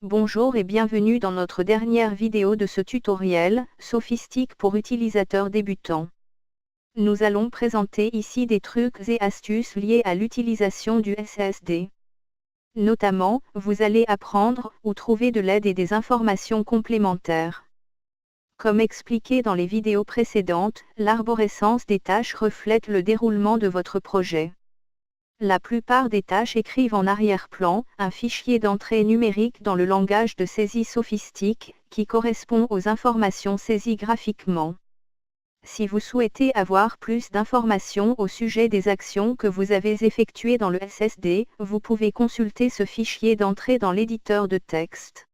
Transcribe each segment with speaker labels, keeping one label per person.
Speaker 1: Bonjour et bienvenue dans notre dernière vidéo de ce tutoriel, Sophistic pour utilisateurs débutants. Nous allons présenter ici des trucs et astuces liés à l'utilisation du SSD. Notamment, vous allez apprendre ou trouver de l'aide et des informations complémentaires. Comme expliqué dans les vidéos précédentes, l'arborescence des tâches reflète le déroulement de votre projet. La plupart des tâches écrivent en arrière-plan un fichier d'entrée numérique dans le langage de saisie Sophistic, qui correspond aux informations saisies graphiquement. Si vous souhaitez avoir plus d'informations au sujet des actions que vous avez effectuées dans le SSD, vous pouvez consulter ce fichier d'entrée dans l'éditeur de texte.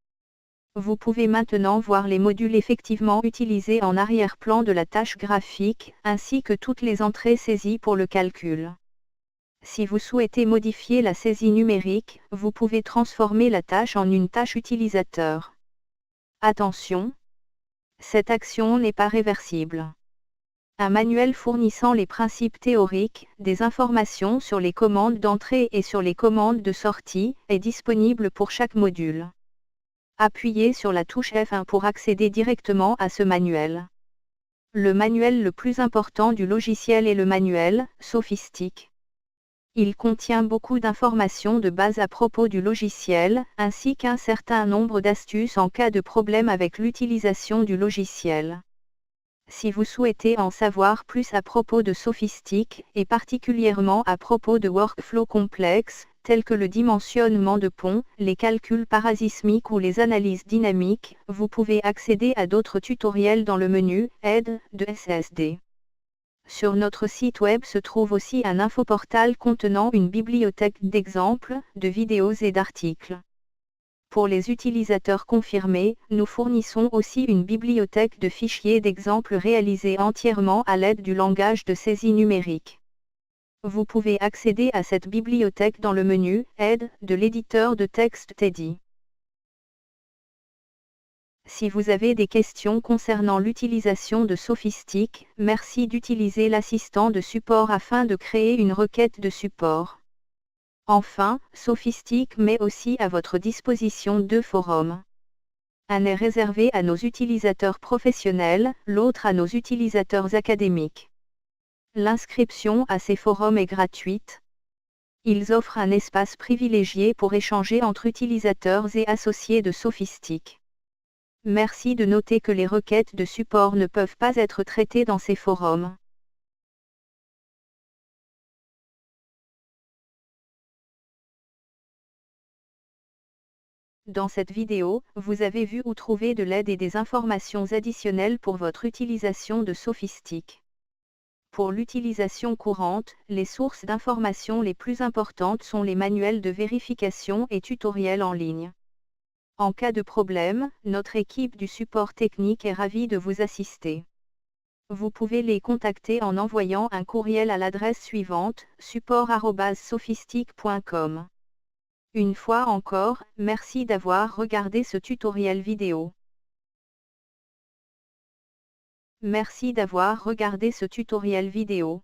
Speaker 1: Vous pouvez maintenant voir les modules effectivement utilisés en arrière-plan de la tâche graphique, ainsi que toutes les entrées saisies pour le calcul. Si vous souhaitez modifier la saisie numérique, vous pouvez transformer la tâche en une tâche utilisateur. Attention! Cette action n'est pas réversible. Un manuel fournissant les principes théoriques, des informations sur les commandes d'entrée et sur les commandes de sortie, est disponible pour chaque module. Appuyez sur la touche F1 pour accéder directement à ce manuel. Le manuel le plus important du logiciel est le manuel Sophistic. Il contient beaucoup d'informations de base à propos du logiciel, ainsi qu'un certain nombre d'astuces en cas de problème avec l'utilisation du logiciel. Si vous souhaitez en savoir plus à propos de Sophistic, et particulièrement à propos de workflows complexes, tels que le dimensionnement de ponts, les calculs parasismiques ou les analyses dynamiques, vous pouvez accéder à d'autres tutoriels dans le menu « Aide » de SSD. Sur notre site web se trouve aussi un infoportal contenant une bibliothèque d'exemples, de vidéos et d'articles. Pour les utilisateurs confirmés, nous fournissons aussi une bibliothèque de fichiers d'exemples réalisés entièrement à l'aide du langage de saisie numérique. Vous pouvez accéder à cette bibliothèque dans le menu « Aide » de l'éditeur de texte Teddy. Si vous avez des questions concernant l'utilisation de Sophistic, merci d'utiliser l'assistant de support afin de créer une requête de support. Enfin, Sophistic met aussi à votre disposition deux forums. Un est réservé à nos utilisateurs professionnels, l'autre à nos utilisateurs académiques. L'inscription à ces forums est gratuite. Ils offrent un espace privilégié pour échanger entre utilisateurs et associés de Sophistic. Merci de noter que les requêtes de support ne peuvent pas être traitées dans ces forums. Dans cette vidéo, vous avez vu où trouver de l'aide et des informations additionnelles pour votre utilisation de Sophistic. Pour l'utilisation courante, les sources d'informations les plus importantes sont les manuels de vérification et tutoriels en ligne. En cas de problème, notre équipe du support technique est ravie de vous assister. Vous pouvez les contacter en envoyant un courriel à l'adresse suivante, support@sophistic.com. Une fois encore, merci d'avoir regardé ce tutoriel vidéo. Merci d'avoir regardé ce tutoriel vidéo.